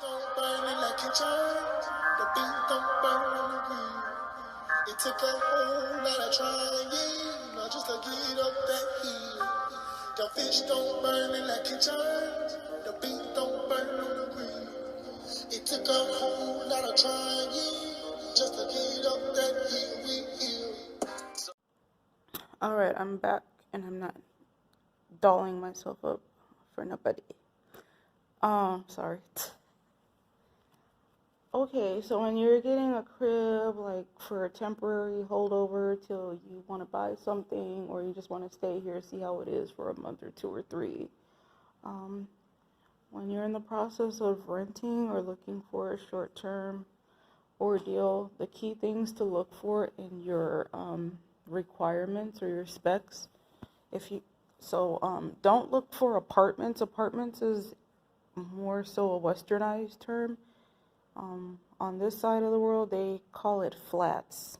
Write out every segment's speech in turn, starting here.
don't burn it like it turns. The beat don't burn on the wheel. It took a whole lot of trying, not just to get up that hill. The fish don't burn it like it turns. The beat don't burn on the wheel. It took a whole lot of trying, just to get up that hill. Alright, I'm back, and I'm not dolling myself up for nobody. Sorry. Okay, so when you're getting a crib, like, for a temporary holdover till you want to buy something, or you just want to stay here, see how it is for a month or 2 or 3, when you're in the process of renting or looking for a short-term ordeal, the key things to look for in your requirements or your specs, don't look for apartments. Apartments is more so a westernized term. On this side of the world, they call it flats.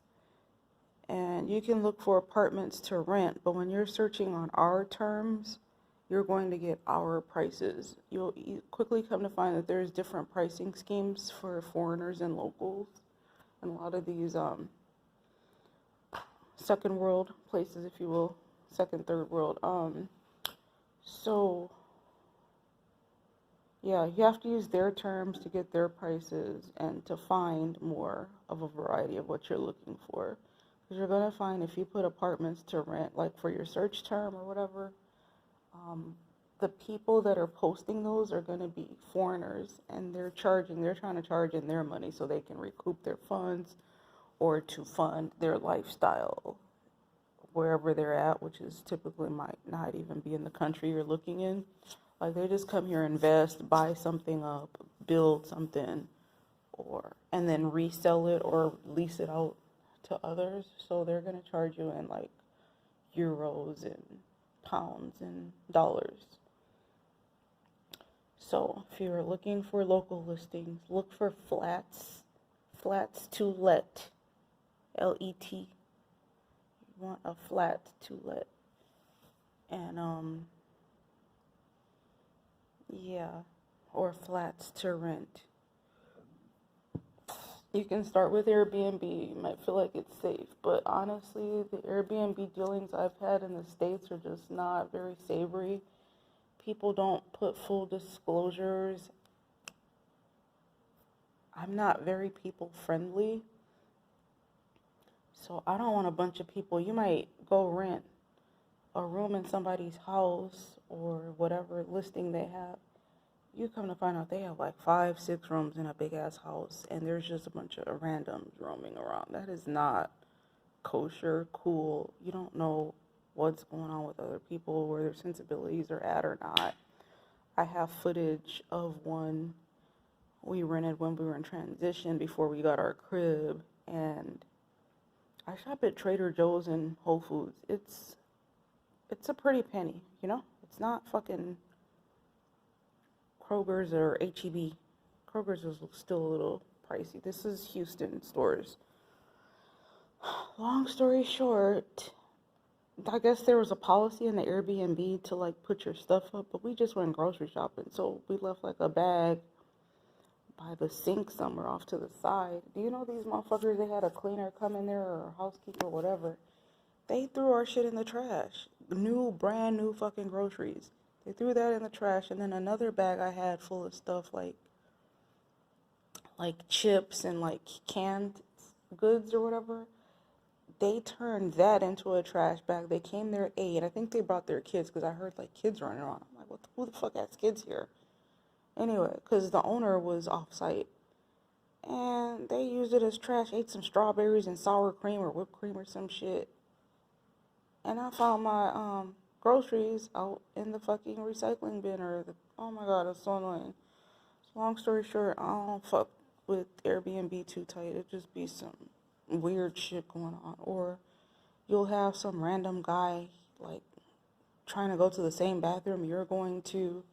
And you can look for apartments to rent, but when you're searching on our terms, you're going to get our prices. You'll quickly come to find that there's different pricing schemes for foreigners and locals. And a lot of these second world places, if you will, second, third world. Yeah, you have to use their terms to get their prices and to find more of a variety of what you're looking for. Because you're going to find if you put apartments to rent, like for your search term or whatever, the people that are posting those are going to be foreigners, and they're trying to charge in their money so they can recoup their funds or to fund their lifestyle wherever they're at, which is typically might not even be in the country you're looking in. Like, they just come here, invest, buy something up, build something, and then resell it or lease it out to others. So they're going to charge you in like euros and pounds and dollars. So if you're looking for local listings, look for flats to let, L-E-T. You want a flat to let. And yeah, or flats to rent. You can start with Airbnb. You might feel like it's safe, but honestly, the Airbnb dealings I've had in the States are just not very savory. People don't put full disclosures. I'm not very people friendly, so I don't want a bunch of people. You might go rent a room in somebody's house or whatever listing they have. You come to find out they have like 5, 6 rooms in a big ass house, and there's just a bunch of randoms roaming around. That is not kosher, cool. You don't know what's going on with other people, where their sensibilities are at or not. I have footage of one we rented when we were in transition before we got our crib, and I shop at Trader Joe's and Whole Foods. It's a pretty penny, you know? It's not fucking Kroger's or H-E-B. Kroger's is still a little pricey. This is Houston stores. Long story short, I guess there was a policy in the Airbnb to like put your stuff up, but we just went grocery shopping, so we left like a bag by the sink somewhere off to the side. Do you know these motherfuckers, they had a cleaner come in there or a housekeeper or whatever. They threw our shit in the trash. Brand new fucking groceries. They threw that in the trash, and then another bag I had full of stuff like chips and like canned goods or whatever. They turned that into a trash bag. They came there at 8. I think they brought their kids because I heard like kids running around. I'm like, who the fuck has kids here? Anyway, because the owner was off site, and they used it as trash. Ate some strawberries and sour cream or whipped cream or some shit. And I found my groceries out in the fucking recycling bin oh my god, it's so annoying. So long story short, I don't fuck with Airbnb too tight. It just be some weird shit going on. Or you'll have some random guy like trying to go to the same bathroom you're going to,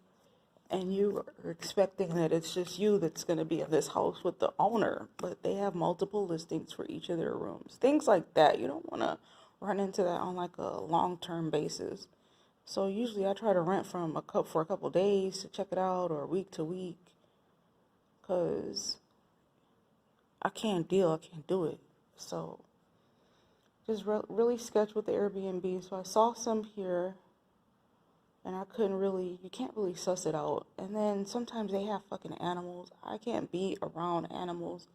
and you are expecting that it's just you that's going to be in this house with the owner, but they have multiple listings for each of their rooms. Things like that. You don't want to run into that on like a long-term basis. So usually I try to rent for a couple days to check it out, or week to week. because I can't do it. So just really sketch with the Airbnb. So I saw some here, and you can't really suss it out. And then sometimes they have fucking animals. I can't be around animals.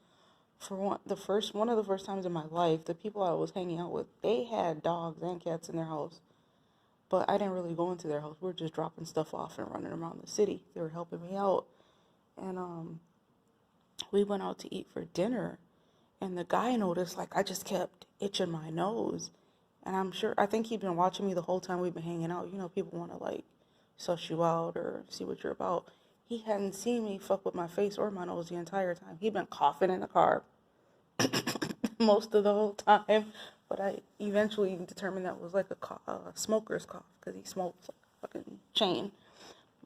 For one of the first times in my life, the people I was hanging out with, they had dogs and cats in their house. But I didn't really go into their house. We were just dropping stuff off and running around the city. They were helping me out. And we went out to eat for dinner. And the guy noticed, like, I just kept itching my nose. And I think he'd been watching me the whole time we've been hanging out. You know, people want to, like, suss you out or see what you're about. He hadn't seen me fuck with my face or my nose the entire time. He'd been coughing in the car most of the whole time. But I eventually determined that was like a smoker's cough because he smoked like a fucking chain.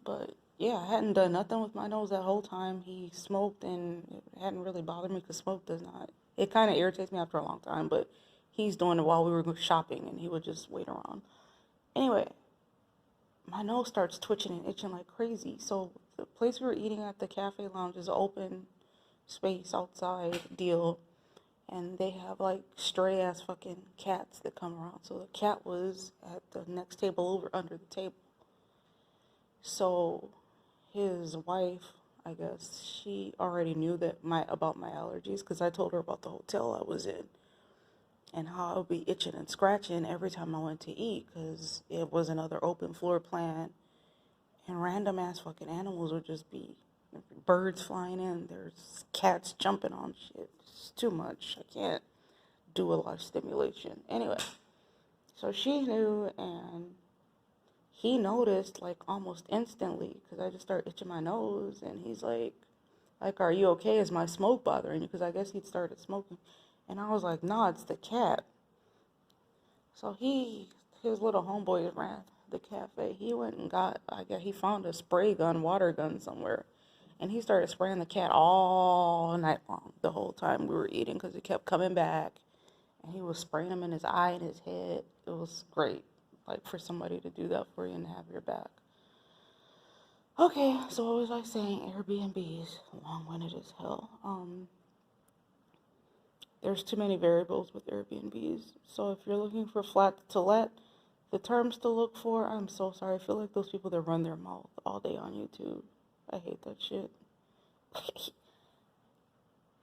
But yeah, I hadn't done nothing with my nose that whole time. He smoked and it hadn't really bothered me because smoke does not. It kind of irritates me after a long time, but he's doing it while we were shopping and he would just wait around. Anyway, my nose starts twitching and itching like crazy. So the place we were eating at, the cafe lounge, is an open space outside deal. And they have like stray ass fucking cats that come around. So the cat was at the next table over under the table. So his wife, I guess, she already knew about my allergies because I told her about the hotel I was in and how I would be itching and scratching every time I went to eat because it was another open floor plan and random ass fucking animals would just be birds flying in. There's cats jumping on shit. It's too much. I can't do a lot of stimulation. Anyway, so she knew and he noticed like almost instantly because I just started itching my nose and he's like, are you okay? Is my smoke bothering you? Because I guess he'd started smoking. And I was like, nah, it's the cat. So his little homeboy ran the cafe. He went and he found a spray gun, water gun somewhere. And he started spraying the cat all night long, the whole time we were eating, because it kept coming back. And he was spraying him in his eye and his head. It was great, like, for somebody to do that for you and have your back. Okay, so what was I saying? Airbnbs, long-winded as hell. There's too many variables with Airbnbs. So if you're looking for flat to let, the terms to look for, I'm so sorry. I feel like those people that run their mouth all day on YouTube. I hate that shit.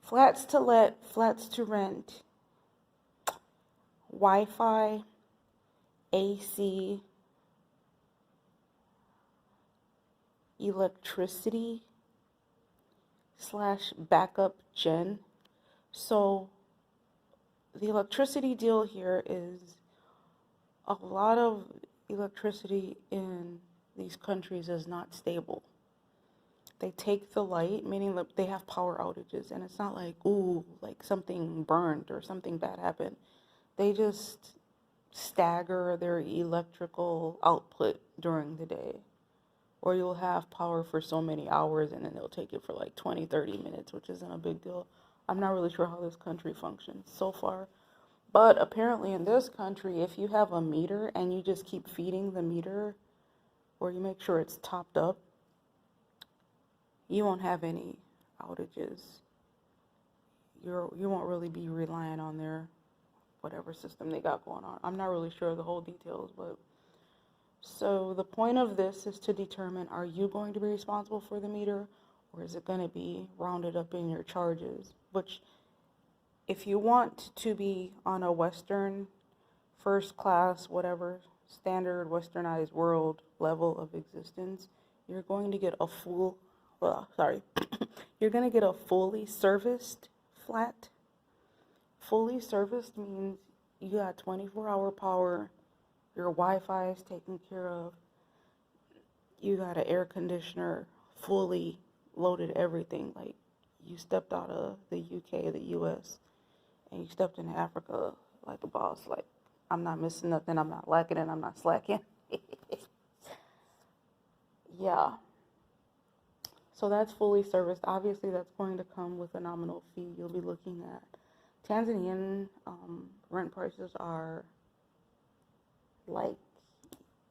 Flats to let, flats to rent, Wi-Fi, AC, electricity / backup gen. So the electricity deal here is a lot of electricity in these countries is not stable. They take the light, meaning that they have power outages, and it's not like, ooh, like something burned or something bad happened. They just stagger their electrical output during the day. Or you'll have power for so many hours and then they'll take it for like 20, 30 minutes, which isn't a big deal. I'm not really sure how this country functions so far. But apparently in this country, if you have a meter and you just keep feeding the meter, or you make sure it's topped up, you won't have any outages. You won't really be relying on their whatever system they got going on. I'm not really sure of the whole details, but so the point of this is to determine, are you going to be responsible for the meter, or is it going to be rounded up in your charges? Which, if you want to be on a Western, first class, whatever, standard westernized world level of existence, you're going to get a you're going to get a fully serviced flat. Fully serviced means you got 24-hour power, your Wi-Fi is taken care of, you got an air conditioner, fully loaded everything. Like, you stepped out of the UK, the US, and you stepped into Africa like a boss. Like, I'm not missing nothing, I'm not lacking, and I'm not slacking. Yeah. So that's fully serviced. Obviously, that's going to come with a nominal fee. You'll be looking at Tanzanian rent prices are like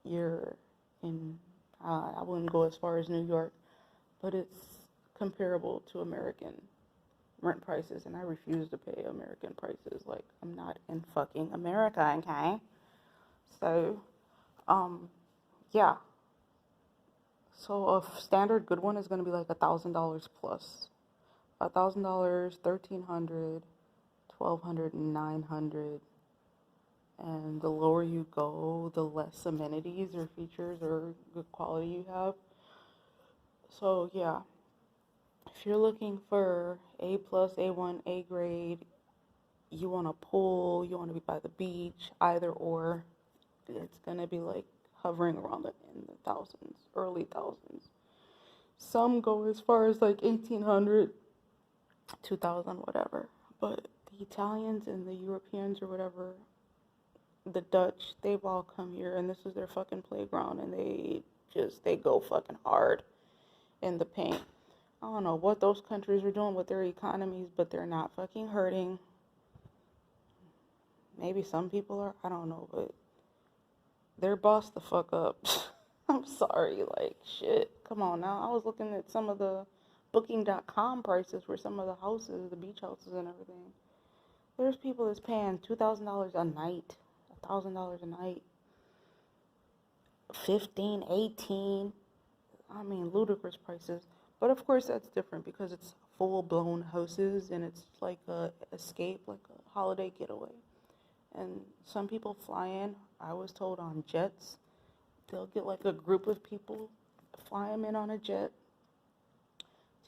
you're in, I wouldn't go as far as New York, but it's comparable to American rent prices, and I refuse to pay American prices. Like, I'm not in fucking America, okay? So, yeah. So a standard good one is going to be like $1,000 plus. $1,000, 1,300, 1,200, 900. And the lower you go, the less amenities or features or good quality you have. So yeah, if you're looking for A plus, A1, A grade, you want a pool, you want to be by the beach, either or, it's gonna be like hovering around in the thousands, early thousands. Some go as far as like 1,800, 2,000, whatever. But the Italians and the Europeans or whatever, the Dutch, they've all come here and this is their fucking playground, and they go fucking hard in the paint. I don't know what those countries are doing with their economies, but they're not fucking hurting. Maybe some people are, I don't know, but they're bossed the fuck up. I'm sorry, like, shit. Come on now. I was looking at some of the booking.com prices for some of the houses, the beach houses and everything. There's people that's paying $2,000 a night, $1,000 a night, 15, 18. I mean, ludicrous prices. But of course, that's different because it's full-blown houses and it's like a escape, like a holiday getaway. And some people fly in, I was told, on jets. They'll get like a group of people, fly them in on a jet,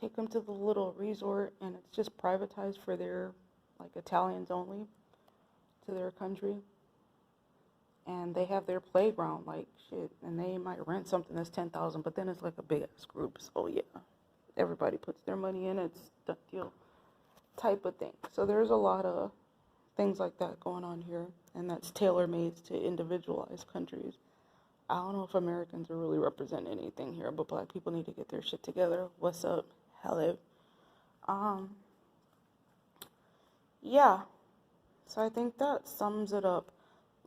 take them to the little resort, and it's just privatized for their, like, Italians only, to their country. And they have their playground, like, shit, and they might rent something that's $10,000, but then it's like a big ass group. So yeah, everybody puts their money in, it's done deal type of thing. So there's a lot of things like that going on here, and that's tailor-made to individualized countries. I don't know if Americans are really representing anything here, but black people need to get their shit together. What's up? Hello. Yeah. So I think that sums it up.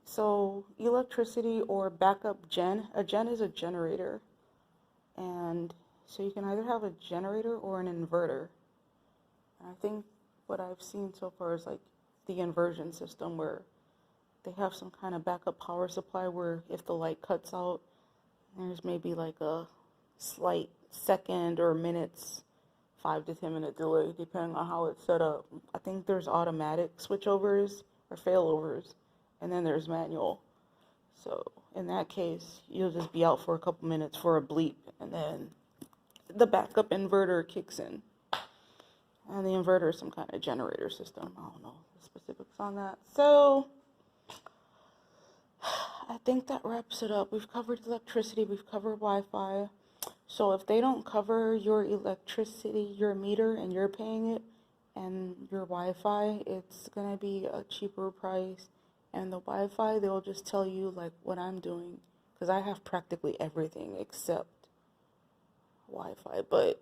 So electricity or backup gen. A gen is a generator. And so you can either have a generator or an inverter. And I think what I've seen so far is like the inversion system, where they have some kind of backup power supply where if the light cuts out, there's maybe like a slight second or minutes, 5 to 10 minute delay, depending on how it's set up. I think there's automatic switchovers or failovers, and then there's manual. So in that case, you'll just be out for a couple minutes for a bleep, and then the backup inverter kicks in. And the inverter is some kind of generator system. I don't know the specifics on that. So I think that wraps it up. We've covered electricity, we've covered Wi-Fi. So if they don't cover your electricity, your meter, and you're paying it, and your Wi-Fi, it's gonna be a cheaper price. And the Wi-Fi, they'll just tell you like what I'm doing, because I have practically everything except Wi-Fi. But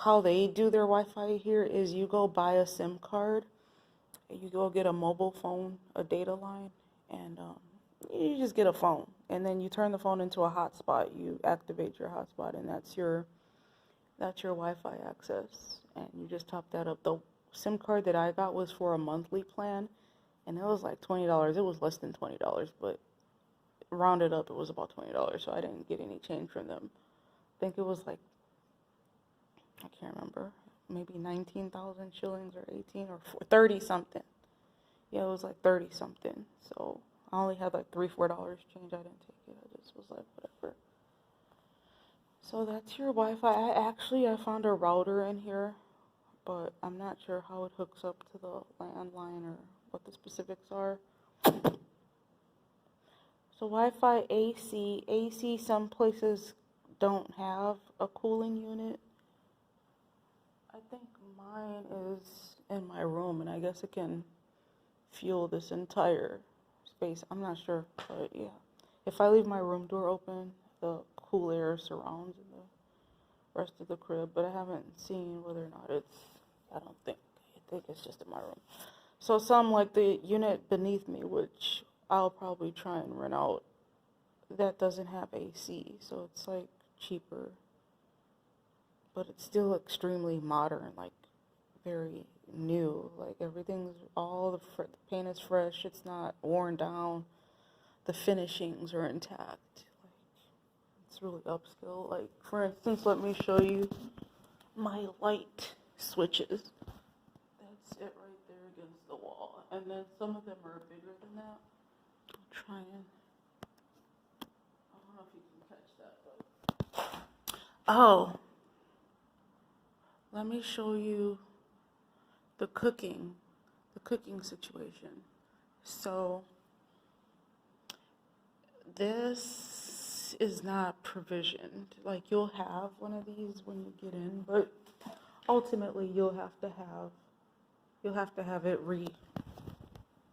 how they do their Wi-Fi here is you go buy a SIM card, and you go get a mobile phone, a data line, and you just get a phone, and then you turn the phone into a hotspot. You activate your hotspot, and that's your Wi-Fi access, and you just top that up. The SIM card that I got was for a monthly plan, and it was like $20. It was less than $20, but rounded up, it was about $20, so I didn't get any change from them. I think it was like, I can't remember, maybe 19,000 shillings or 18 or 30 something. Yeah, it was like 30 something. So I only had like $3-4 change. I didn't take it. I just was like, whatever. So that's your Wi-Fi. I found a router in here, but I'm not sure how it hooks up to the landline or what the specifics are. So Wi-Fi AC, some places don't have a cooling unit. I think mine is in my room, and I guess it can fuel this entire space. I'm not sure, but yeah. If I leave my room door open, the cool air surrounds the rest of the crib, but I haven't seen whether or not I think it's just in my room. So some, like the unit beneath me, which I'll probably try and rent out, that doesn't have AC, so it's like cheaper. but it's still extremely modern, like very new. Like everything's the paint is fresh. It's not worn down. The finishings are intact. Like it's really upscale. Like for instance, let me show you my light switches. That's it right there against the wall. And then some of them are bigger than that. I'll try and I don't know if you can catch that, but oh, let me show you the cooking situation. So this is not provisioned. Like you'll have one of these when you get in, but ultimately you'll have to have it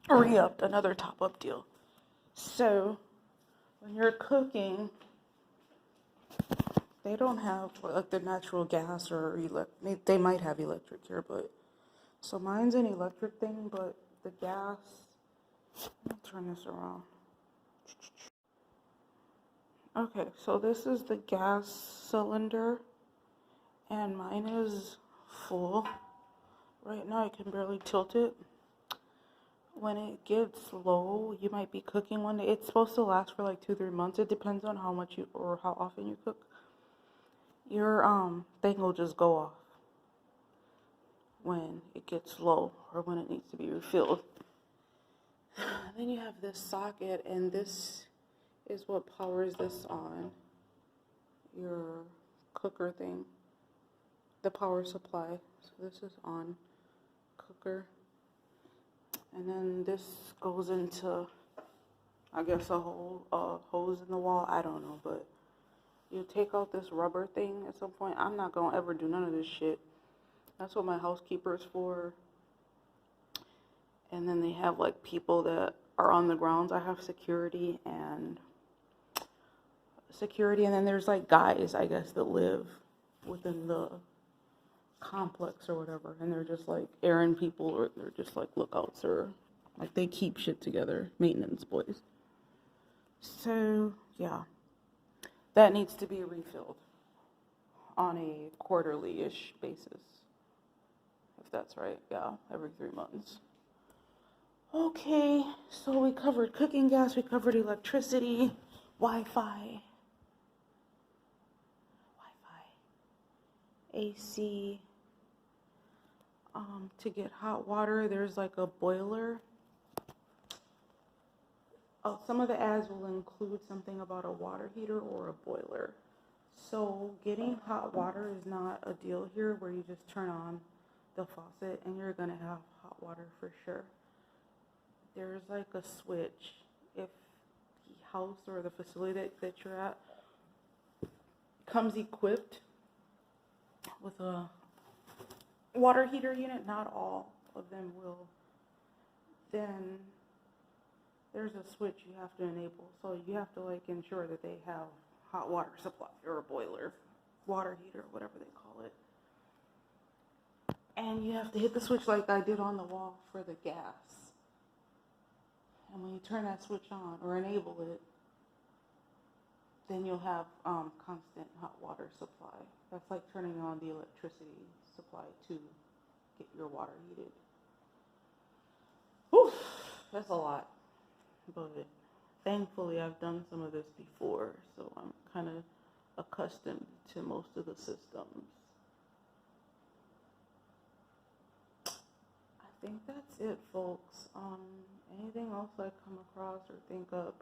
re-upped, another top-up deal. So when you're cooking, they don't have like the natural gas or they might have electric here, but so mine's an electric thing, but the gas, let me turn this around. Okay, so this is the gas cylinder, and mine is full. Right now I can barely tilt it. When it gets low, you might be cooking one day. It's supposed to last for like 2-3 months. It depends on how much or how often you cook. Your thing will just go off when it gets low or when it needs to be refilled. Then you have this socket, and this is what powers this on. Your cooker thing, the power supply. So this is on cooker. And then this goes into, I guess, a whole hose in the wall. I don't know, but you take out this rubber thing at some point. I'm not going to ever do none of this shit. That's what my housekeeper is for. And then they have, like, people that are on the grounds. I have security, and then there's, like, guys, I guess, that live within the complex or whatever, and they're just like errand people, or they're just like lookouts, or like they keep shit together, maintenance boys. So yeah, that needs to be refilled on a quarterly-ish basis, if that's right. Yeah, every 3 months. Okay, so we covered cooking gas, we covered electricity, Wi-Fi, AC. To get hot water, there's like a boiler. Oh, some of the ads will include something about a water heater or a boiler. So getting hot water is not a deal here where you just turn on the faucet and you're gonna have hot water for sure. There's like a switch. If the house or the facility that you're at comes equipped with a water heater unit, not all of them will, then there's a switch you have to enable. So you have to like ensure that they have hot water supply or a boiler, water heater, whatever they call it. And you have to hit the switch like I did on the wall for the gas. And when you turn that switch on or enable it, then you'll have constant hot water supply. That's like turning on the electricity supply to get your water heated. Whew, that's a lot. But thankfully I've done some of this before, so I'm kind of accustomed to most of the systems. I think that's it, folks. Anything else I come across or think of?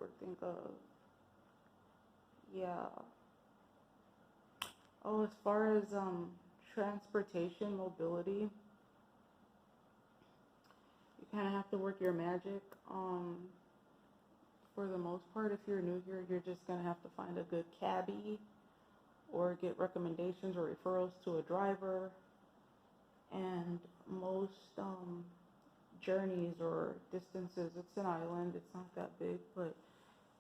Yeah. Oh, as far as transportation, mobility, you kind of have to work your magic. For the most part, if you're new here, you're just going to have to find a good cabbie or get recommendations or referrals to a driver. And most journeys or distances, it's an island, it's not that big, but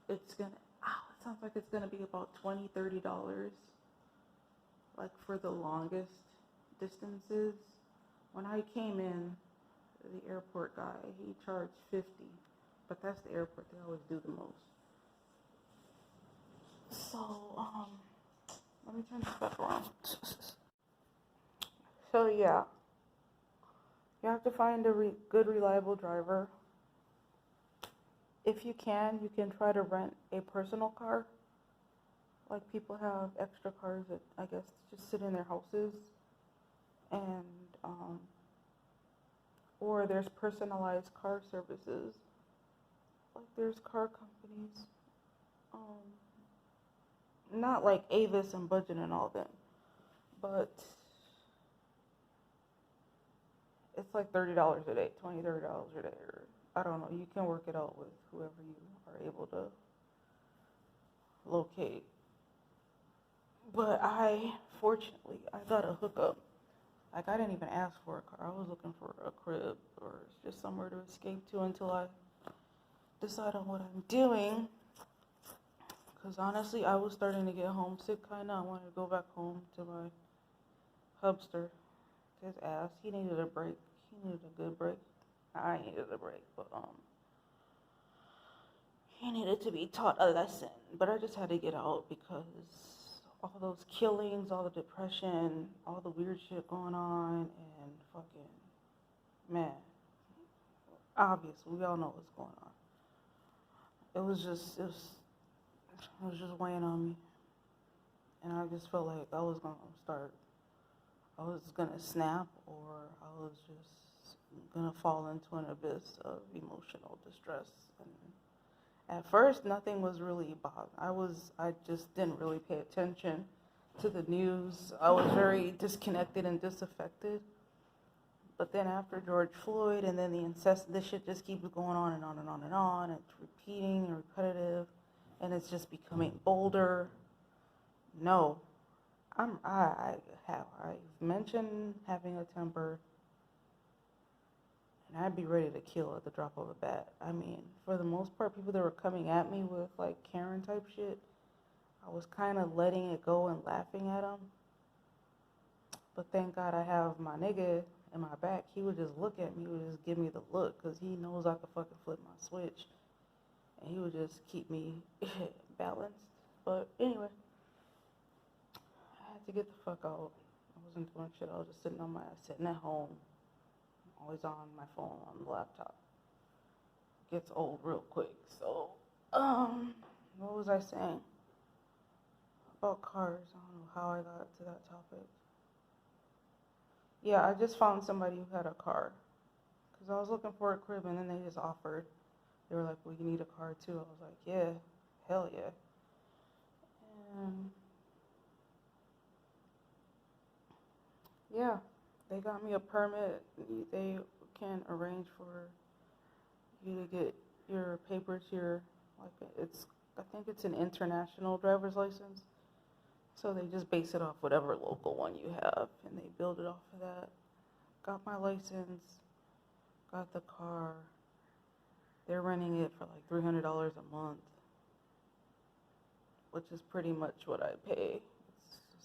it's going to, it sounds like it's going to be about $20-$30, like for the longest distances. When I came in, the airport guy, he charged $50. But that's the airport, they always do the most. So, let me turn this back around. So yeah, you have to find a good, reliable driver. If you can try to rent a personal car. Like people have extra cars that I guess just sit in their houses, and or there's personalized car services. Like there's car companies, not like Avis and Budget and all them, but it's like $30 a day, $30 a day, or I don't know. You can work it out with whoever you are able to locate. But fortunately, I got a hookup. Like I didn't even ask for a car. I was looking for a crib or just somewhere to escape to until I decide on what I'm doing. Because honestly, I was starting to get homesick kind of. I wanted to go back home to my hubster. His ass. He needed a break. He needed a good break. I needed a break, but he needed to be taught a lesson. But I just had to get out because all those killings, all the depression, all the weird shit going on, and fucking, man, obviously, we all know what's going on. It was just weighing on me. And I just felt like I was gonna snap, or I was just gonna fall into an abyss of emotional distress. And at first, nothing was really bothering. I just didn't really pay attention to the news. I was very disconnected and disaffected. But then after George Floyd, and then this shit just keeps going on and on and on and on. It's repeating and repetitive, and it's just becoming bolder. No, I've mentioned having a temper, and I'd be ready to kill at the drop of a bat. I mean, for the most part, people that were coming at me with like Karen type shit, I was kind of letting it go and laughing at them. But thank God I have my nigga in my back. He would just look at me, he would just give me the look, because he knows I could fucking flip my switch. And he would just keep me balanced. But anyway, I had to get the fuck out. I wasn't doing shit. I was just sitting at home, always on my phone, on the laptop. It gets old real quick. So, what was I saying? About cars. I don't know how I got to that topic. Yeah, I just found somebody who had a car. Because I was looking for a crib, and then they just offered. They were like, well, you need a car too. I was like, yeah, hell yeah. And yeah, they got me a permit. They can arrange for you to get your papers here. I think it's an international driver's license. So they just base it off whatever local one you have, and they build it off of that. Got my license, got the car. They're renting it for like $300 a month, which is pretty much what I pay.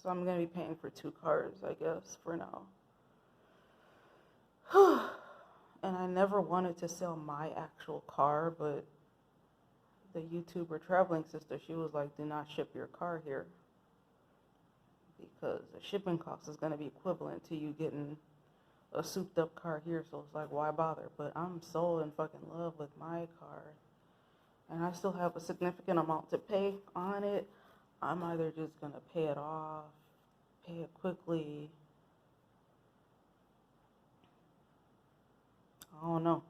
So I'm going to be paying for 2 cars, I guess, for now. And I never wanted to sell my actual car, but the YouTuber traveling sister, she was like, do not ship your car here, because the shipping cost is going to be equivalent to you getting a souped up car here. So it's like, why bother? But I'm so in fucking love with my car, and I still have a significant amount to pay on it. I'm either just going to pay it off, pay it quickly. I don't know.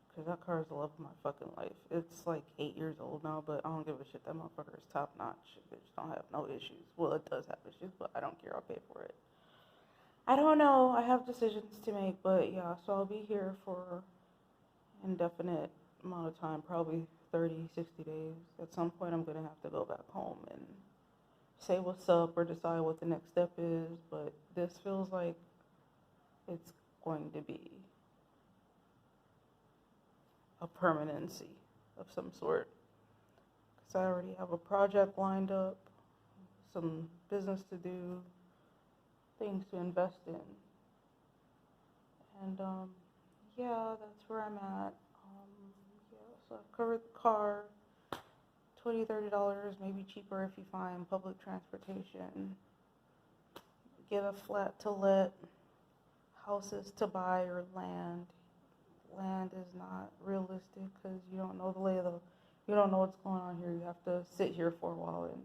Because that car is the love of my fucking life. It's like 8 years old now, but I don't give a shit. That motherfucker is top notch. Bitch don't have no issues. Well, it does have issues, but I don't care. I'll pay for it. I don't know. I have decisions to make, but yeah. So I'll be here for indefinite amount of time, probably 30, 60 days. At some point, I'm going to have to go back home and say what's up or decide what the next step is. But this feels like it's going to be a permanency of some sort. Because I already have a project lined up, some business to do, things to invest in. And yeah, that's where I'm at. Yeah, so I've covered the car, $20, $30, maybe cheaper if you find public transportation. get a flat to let, houses to buy, or land. Land is not realistic because you don't know the lay of the, you don't know what's going on here. You have to sit here for a while and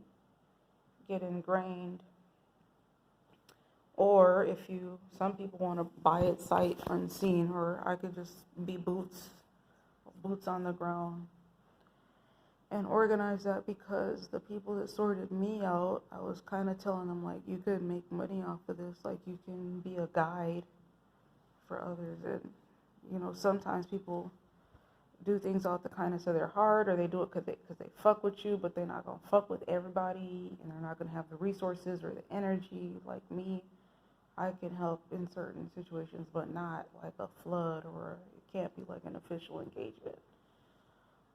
get ingrained. Or if you, some people want to buy it sight unseen, or I could just be boots on the ground and organize that, because the people that sorted me out, I was kind of telling them, like, you could make money off of this, like, you can be a guide for others. And, you know, sometimes people do things out the kindness of their heart, or they do it because they fuck with you, but they're not going to fuck with everybody, and they're not going to have the resources or the energy. Like me, I can help in certain situations, but not like a flood, or it can't be like an official engagement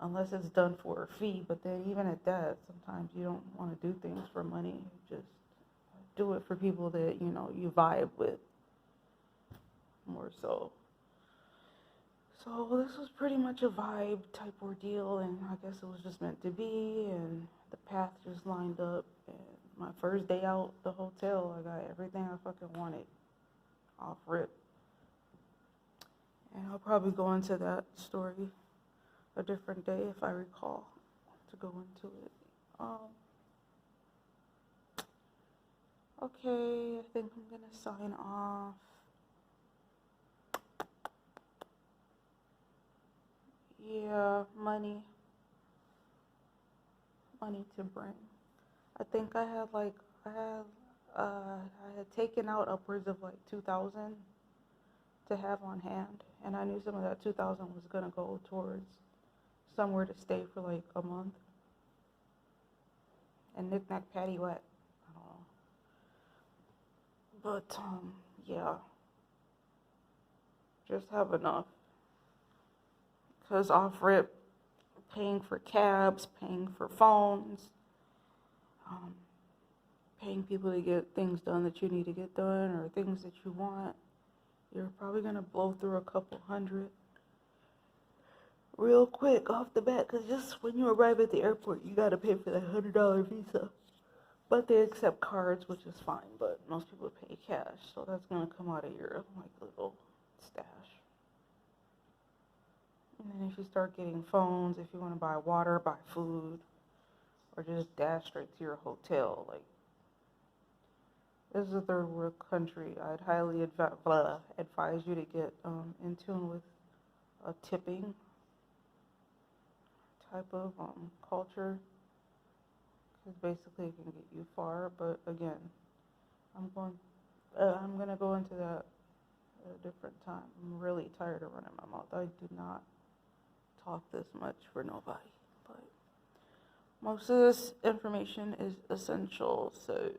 unless it's done for a fee. But then even at that, sometimes you don't want to do things for money. You just do it for people that, you know, you vibe with more so. So this was pretty much a vibe type ordeal, and I guess it was just meant to be, and the path just lined up. And my first day out the hotel, I got everything I fucking wanted off rip. And I'll probably go into that story a different day if I recall to go into it. Okay, I think I'm gonna sign off. Yeah, money to bring. I think I had taken out upwards of like 2,000 to have on hand, and I knew some of that 2,000 was gonna go towards somewhere to stay for like a month. And knick-knack, paddywhack, I don't know. But yeah, just have enough. Cause off rip, paying for cabs, paying for phones, paying people to get things done that you need to get done, or things that you want, you're probably gonna blow through a couple hundred real quick off the bat. Cause just when you arrive at the airport, you gotta pay for that $100 visa. But they accept cards, which is fine, but most people pay cash, so that's gonna come out of your like little stash. And then if you start getting phones, if you want to buy water, buy food, or just dash straight to your hotel, like, this is a third world country. I'd highly advise you to get in tune with a tipping type of culture, because basically it can get you far. But again, I'm gonna go into that at a different time. I'm really tired of running my mouth. I do not talk this much for nobody, but most of this information is essential, so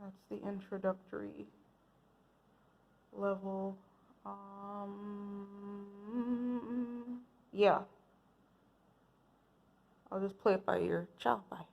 that's the introductory level. Yeah, I'll just play it by ear. Ciao, bye.